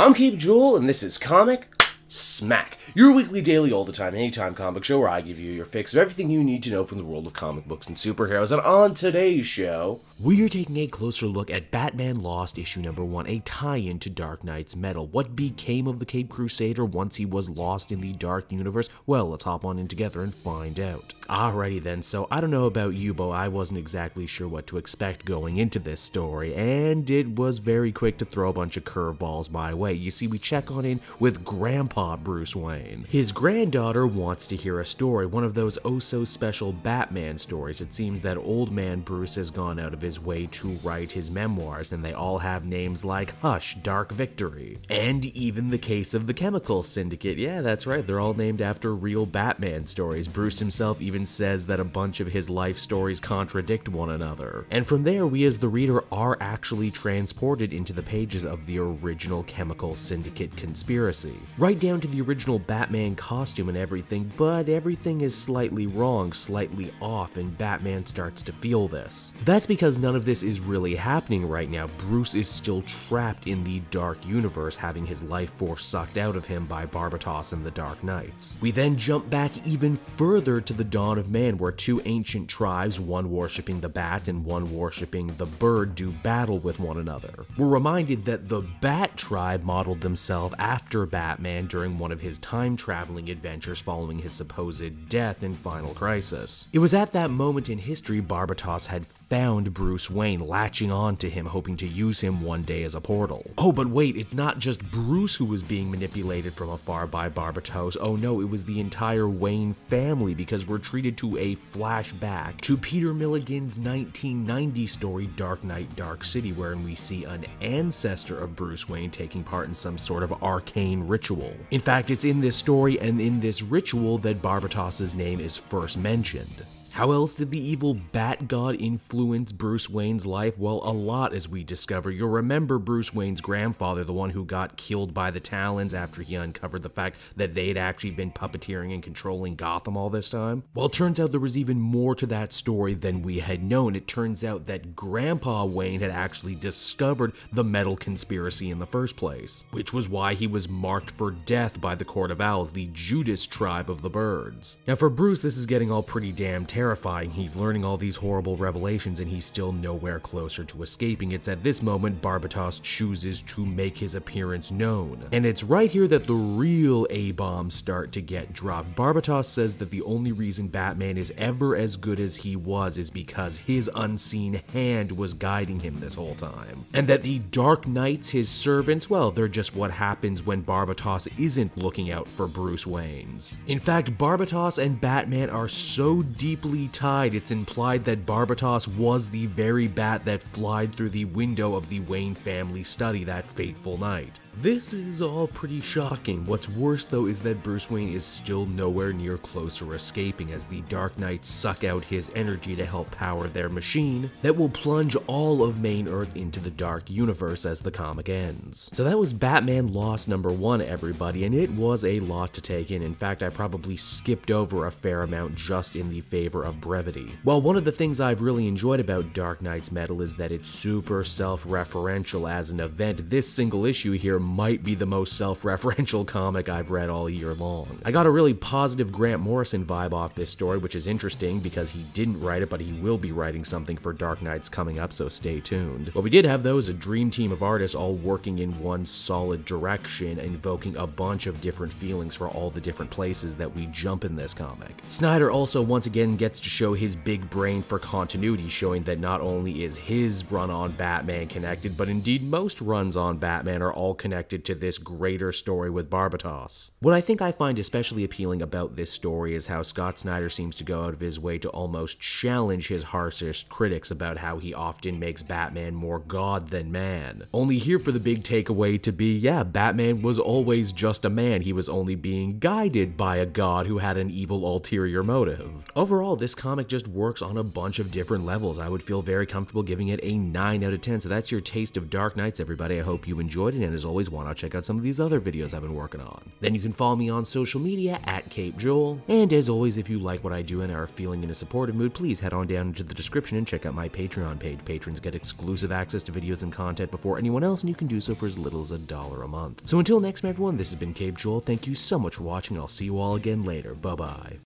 I'm Keep Jewel, and this is Comic Smack, your weekly, daily, all-the-time, anytime comic show where I give you your fix of everything you need to know from the world of comic books and superheroes. And on today's show, we're taking a closer look at Batman Lost issue number 1, a tie-in to Dark Knight's Metal. What became of the Caped Crusader once he was lost in the Dark Universe? Well, let's hop on in together and find out. Alrighty then, so I don't know about you, but I wasn't exactly sure what to expect going into this story, and it was very quick to throw a bunch of curveballs my way. You see, we check on in with Grandpa Bruce Wayne. His granddaughter wants to hear a story, one of those oh-so-special Batman stories. It seems that old man Bruce has gone out of his way to write his memoirs, and they all have names like Hush, Dark Victory, and even the case of the Chemical Syndicate. Yeah, that's right, they're all named after real Batman stories. Bruce himself even says that a bunch of his life stories contradict one another. And from there, we as the reader are actually transported into the pages of the original Chemical Syndicate conspiracy. Right down to the original Batman costume and everything, but everything is slightly wrong, slightly off, and Batman starts to feel this. That's because none of this is really happening right now. Bruce is still trapped in the Dark Universe, having his life force sucked out of him by Barbatos and the Dark Knights. We then jump back even further to the dawn of man, where two ancient tribes, one worshipping the bat and one worshipping the bird, do battle with one another. We're reminded that the Bat tribe modeled themselves after Batman during one of his time-traveling adventures following his supposed death in Final Crisis. It was at that moment in history Barbatos had found Bruce Wayne, latching on to him, hoping to use him one day as a portal. Oh, but wait, it's not just Bruce who was being manipulated from afar by Barbatos. Oh no, it was the entire Wayne family, because we're treated to a flashback to Peter Milligan's 1990 story Dark Knight, Dark City, wherein we see an ancestor of Bruce Wayne taking part in some sort of arcane ritual. In fact, it's in this story and in this ritual that Barbatos's name is first mentioned. How else did the evil Bat God influence Bruce Wayne's life? Well, a lot, as we discover. You'll remember Bruce Wayne's grandfather, the one who got killed by the Talons after he uncovered the fact that they'd actually been puppeteering and controlling Gotham all this time? Well, it turns out there was even more to that story than we had known. It turns out that Grandpa Wayne had actually discovered the metal conspiracy in the first place, which was why he was marked for death by the Court of Owls, the Judas tribe of the birds. Now for Bruce, this is getting all pretty damn terrifying. He's learning all these horrible revelations and he's still nowhere closer to escaping. It's at this moment Barbatos chooses to make his appearance known. And it's right here that the real A-bombs start to get dropped. Barbatos says that the only reason Batman is ever as good as he was is because his unseen hand was guiding him this whole time. And that the Dark Knights, his servants, well, they're just what happens when Barbatos isn't looking out for Bruce Wayne's. In fact, Barbatos and Batman are so deeply tied, it's implied that Barbatos was the very bat that flied through the window of the Wayne family study that fateful night. This is all pretty shocking. What's worse though is that Bruce Wayne is still nowhere near closer escaping, as the Dark Knights suck out his energy to help power their machine that will plunge all of main Earth into the Dark Universe as the comic ends. So that was Batman Lost number 1, everybody, and it was a lot to take in. In fact, I probably skipped over a fair amount just in the favor of brevity. Well, one of the things I've really enjoyed about Dark Knight's Metal is that it's super self-referential as an event. This single issue here might be the most self-referential comic I've read all year long. I got a really positive Grant Morrison vibe off this story, which is interesting because he didn't write it, but he will be writing something for Dark Knights coming up, so stay tuned. What we did have though is a dream team of artists all working in one solid direction, invoking a bunch of different feelings for all the different places that we jump in this comic. Snyder also once again gets to show his big brain for continuity, showing that not only is his run on Batman connected, but indeed most runs on Batman are all connected to this greater story with Barbatos. What I think I find especially appealing about this story is how Scott Snyder seems to go out of his way to almost challenge his harshest critics about how he often makes Batman more god than man. Only here for the big takeaway to be, yeah, Batman was always just a man. He was only being guided by a god who had an evil ulterior motive. Overall, this comic just works on a bunch of different levels. I would feel very comfortable giving it a 9 out of 10. So that's your taste of Dark Knights, everybody. I hope you enjoyed it, and as always, series, why not check out some of these other videos I've been working on? Then you can follow me on social media at Cape Joel. And as always, if you like what I do and are feeling in a supportive mood, please head on down into the description and check out my Patreon page. Patrons get exclusive access to videos and content before anyone else, and you can do so for as little as $1 a month. So until next time, everyone, this has been Cape Joel. Thank you so much for watching. I'll see you all again later. Bye-bye.